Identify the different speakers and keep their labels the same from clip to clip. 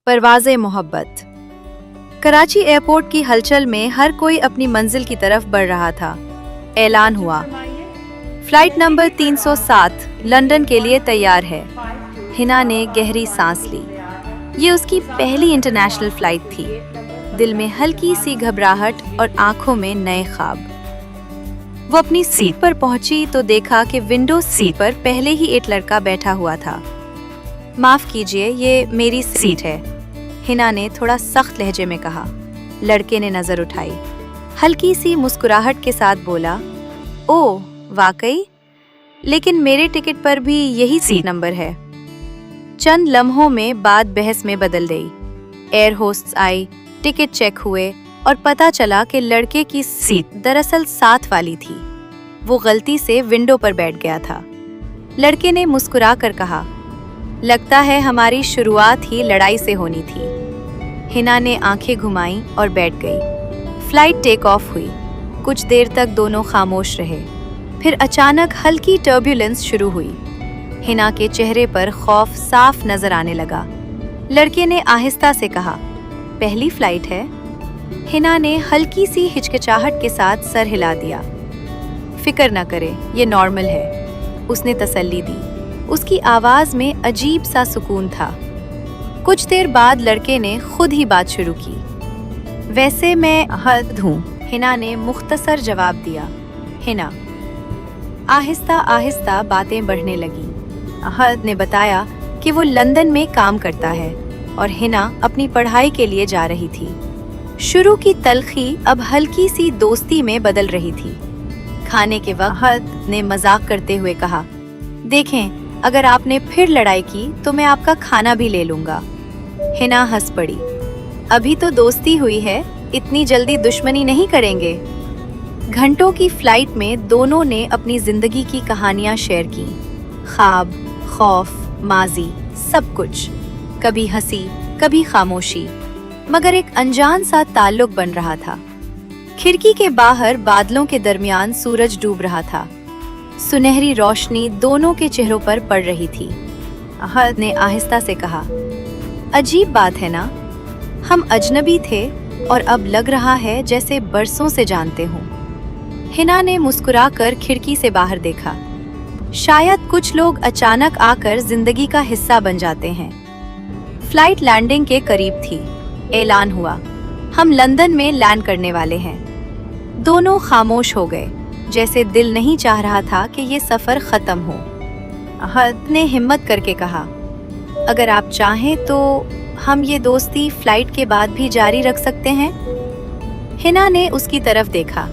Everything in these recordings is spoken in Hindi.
Speaker 1: परवाज़े मोहब्बत। कराची एयरपोर्ट की हलचल में हर कोई अपनी मंजिल की तरफ बढ़ रहा था। ऐलान हुआ, फ्लाइट नंबर 307 लंदन के लिए तैयार है। हिना ने गहरी सांस ली। ये उसकी पहली इंटरनेशनल फ्लाइट थी। दिल में हल्की सी घबराहट और आंखों में नए ख्वाब। वो अपनी सीट पर पहुंची तो देखा कि विंडो सीट पर पहले ही एक लड़का बैठा हुआ था। माफ कीजिए, ये मेरी सीट है, हिना ने थोड़ा सख्त लहजे में कहा। लड़के ने नजर उठाई, हल्की सी मुस्कुराहट के साथ बोला, ओह वाकई? लेकिन मेरे टिकट पर भी यही सीट नंबर है। चंद लम्हों में बात बहस में बदल गई। एयर होस्ट्स आई, टिकट चेक हुए और पता चला कि लड़के की सीट दरअसल साथ वाली थी। वो गलती से विंडो पर बैठ गया था। लड़के ने मुस्कुरा कर कहा, लगता है हमारी शुरुआत ही लड़ाई से होनी थी। हिना ने आंखें घुमाईं और बैठ गई। फ्लाइट टेक ऑफ हुई। कुछ देर तक दोनों खामोश रहे। फिर अचानक हल्की टर्ब्यूलेंस शुरू हुई। हिना के चेहरे पर खौफ साफ नजर आने लगा। लड़के ने आहिस्ता से कहा, पहली फ्लाइट है? हिना ने हल्की सी हिचकिचाहट के साथ सर हिला दिया। फिक्र न करे, ये नॉर्मल है, उसने तसल्ली दी। उसकी आवाज में अजीब सा सुकून था। कुछ देर बाद लड़के ने खुद ही बात शुरू की। वैसे मैं हद हूँ, हिना ने मुख्तसर जवाब दिया। हिना। आहिस्ता आहिस्ता बातें बढ़ने लगी। हद ने बताया कि वो लंदन में काम करता है और हिना अपनी पढ़ाई के लिए जा रही थी। शुरू की तलखी अब हल्की सी दोस्ती में बदल रही थी। खाने के वक्त हद ने मजाक करते हुए कहा, देखें, अगर आपने फिर लड़ाई की तो मैं आपका खाना भी ले लूंगा। हिना हंस पड़ी। अभी तो दोस्ती हुई है, इतनी जल्दी दुश्मनी नहीं करेंगे। घंटों की फ्लाइट में दोनों ने अपनी जिंदगी की कहानियां शेयर की। ख्वाब, खौफ, माजी, सब कुछ। कभी हंसी, कभी खामोशी, मगर एक अनजान सा ताल्लुक बन रहा था। खिड़की के बाहर बादलों के दरमियान सूरज डूब रहा था। सुनहरी रोशनी दोनों के चेहरों पर पड़ रही थी। हद ने आहिस्ता से कहा, अजीब बात है ना, हम अजनबी थे और अब लग रहा है जैसे बरसों से जानते हों। हिना ने मुस्कुराकर खिड़की से बाहर देखा। शायद कुछ लोग अचानक आकर जिंदगी का हिस्सा बन जाते हैं। फ्लाइट लैंडिंग के करीब थी। ऐलान हुआ, हम लंदन में लैंड करने वाले हैं। दोनों खामोश हो गए, जैसे दिल नहीं चाह रहा था कि ये सफर खत्म हो। हद ने हिम्मत करके कहा, अगर आप चाहें तो हम ये दोस्ती फ्लाइट के बाद भी जारी रख सकते हैं। हिना ने उसकी तरफ देखा।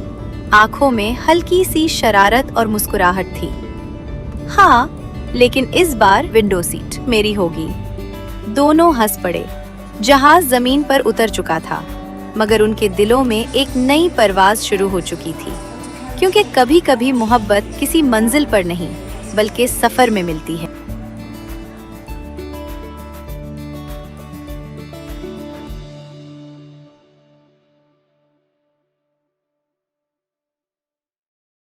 Speaker 1: आंखों में हल्की सी शरारत और मुस्कुराहट थी। हाँ, लेकिन इस बार विंडो सीट मेरी होगी। दोनों हंस पड़े। जहाज जमीन पर उतर चुका था, मगर उनके दिलों में एक नई परवाज शुरू हो चुकी थी। क्योंकि कभी-कभी मोहब्बत किसी मंजिल पर नहीं, बल्कि सफर में मिलती है।